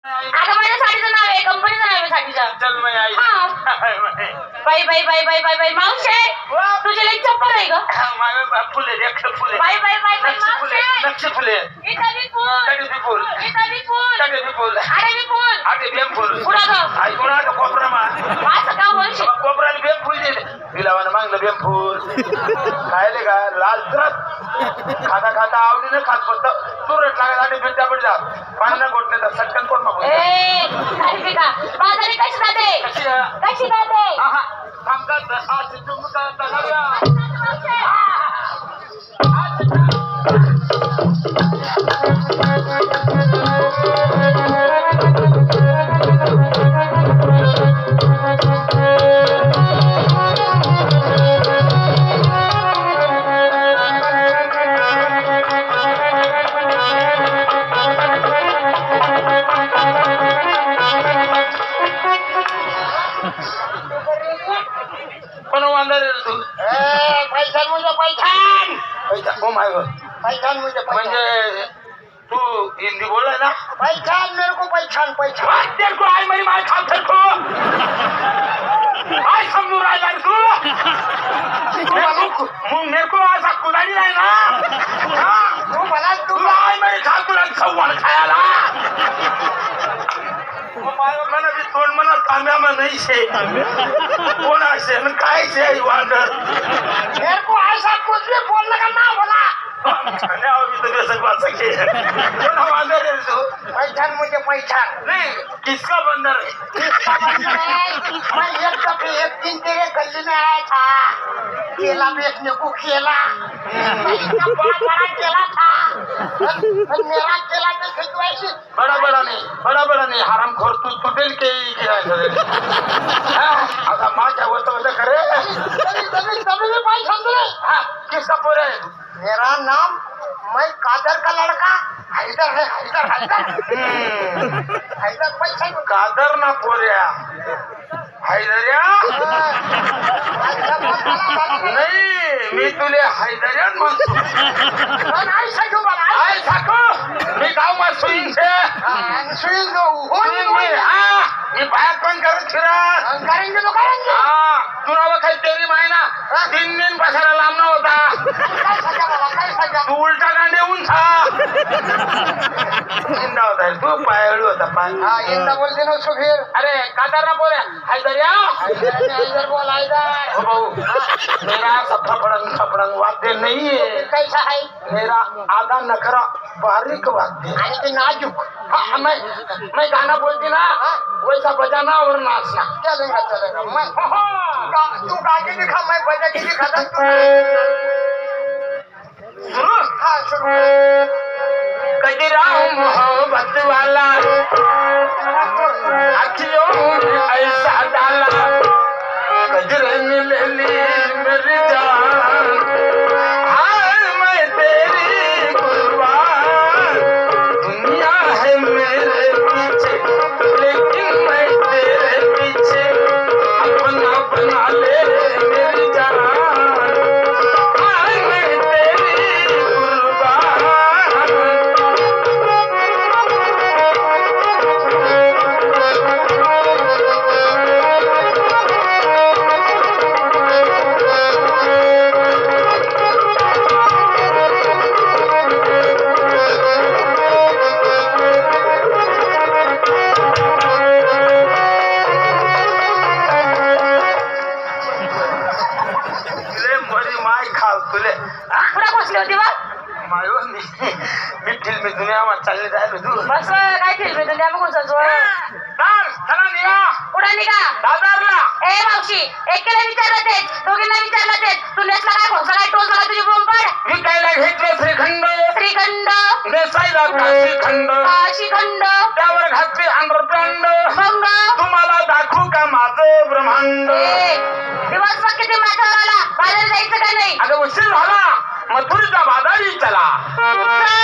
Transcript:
आता माझ्या साडीचं नाव आहे, कंपनीचं नाव आहे साडीचं. चल मैं आई. बाई बाई बाई बाई बाई बाई मावशे, तुझे लई चप्पल आहे ग. फुले रेख फुले. बाई बाई बाई बाई मावशे. नक्षी फुले. इथं बी फुल. कडे बी फुल. इथं बी फुल. कडे बी फुल. अरे बी फुल. आगे बेम फुल. पुढं ग. आई कोणा का कोपरा मा. असं का बोलशील? कोपराला बेम फुल दिले. बिलावानं मागलं बेम फुल. खायले का लाल तरत. खाता खाता आवडीने खात फक्त तुरट लागला आणि बिट्या पडला. पाण्याला गोठले तर सटकन कोण मागून. ए, अरे का बाजारी कशी जाते? कशी जाते? थांबतात आज तुमचा लागला. कोण वांदर आहे तू? पैठण म्हणजे Paithan. Paithan oh my God. Paithan म्हणजे तू हिंदी बोलाय ना? पैठण मेरे को पैठण पैठण. आज तेरे को आई मेरी माय खाल तेरे को आज समझू रहा है तू. मेरे को ऐसा कुदारी नाही ना. तू मला तू आई मेरी खाल तुला खवण खायला. मला बी तोंड म्हणा तांब्या नाही शे. कोण असे काय शे वांदर. मेरे को ऐसा कुछ भी बोलने का ना बोला. पैठण म्हणजे पैठण. नहीं किसका बंदर है? मैं एक दफे एक दिन तेरे गली में आया था, केला बेचने को केला. इतना बड़ा बड़ा केला था. मेरा केला देखे तो ऐसे बड़ा नहीं हरामखोर तू तुटेल के आता माझ्या होतं करे. कभी भी पैठण नहीं. किसका पोर है? मेरा नाम, मैं कादर का लड़का हैदर है. हैदर पैठण. कादर ना पोऱ्या हैदर्या. नाही मी तुले हैदर्यात म्हणतो. आय साको मी गाव मा सुईन छे. मी बाहेर पण करत फिरत. करेंगे तो करेंगे. तू नाव काही तेरी मायना 3 दिन बसायला लांबना होता. तू उलटा गांडे उंचा इंदा होता. तू पायळू होता पाय. इंदा बोलते ना सुखीर. अरे कादर ना बोले हैदर्या. हैदर बोल हैदर. ओ भाऊ मेरा सब थपड़ंग वाद्य नहीं है. कैसा है? मेरा आधा नखरा बारीक वाद्य. आणि ते नाजुक. हाँ, मैं गाना बोलती ना वैसा बजाना और नाचना. चलेगा मैं तू गा के दिखा, मैं बजा के दिखाता. शुरू. हाँ शुरू. कजरा मोहब्बत वाला अखियों में ऐसा डाला. कजरे में ले ली मेरी जान. हाय मैं तेरी कुर्बान. दुनिया है मेरे पीछे लेकिन मैं तेरे पीछे अपना बना ले मेरी जान. हाय मैं तेरी कुर्बान. तुले पुढे बसली होती बा. मायो मी फिल्मी दुनिया मा चालले जायलो तू. बस काय फिल्मी दुनिया मग चला निघा. पुढे निघा. दादारला ए मावशी, एकेला विचारलं तेच, दोघींना विचारलं तेच. तू नेसला काय घोसा काय टोल झाला तुझी बोंबड. विकायला घेतलं श्रीखंड. श्रीखंड नेसायला काशीखंड. काशीखंड त्यावर घातली अंडरपँड. भंग. तुम्हाला दाखवू का माझं ब्रह्मांड. दिवस मग किती माझ्यावर आला. बाजारात जायचं का नाही? अगं उशीर झाला मथुरीचा बाजारी चला. चला.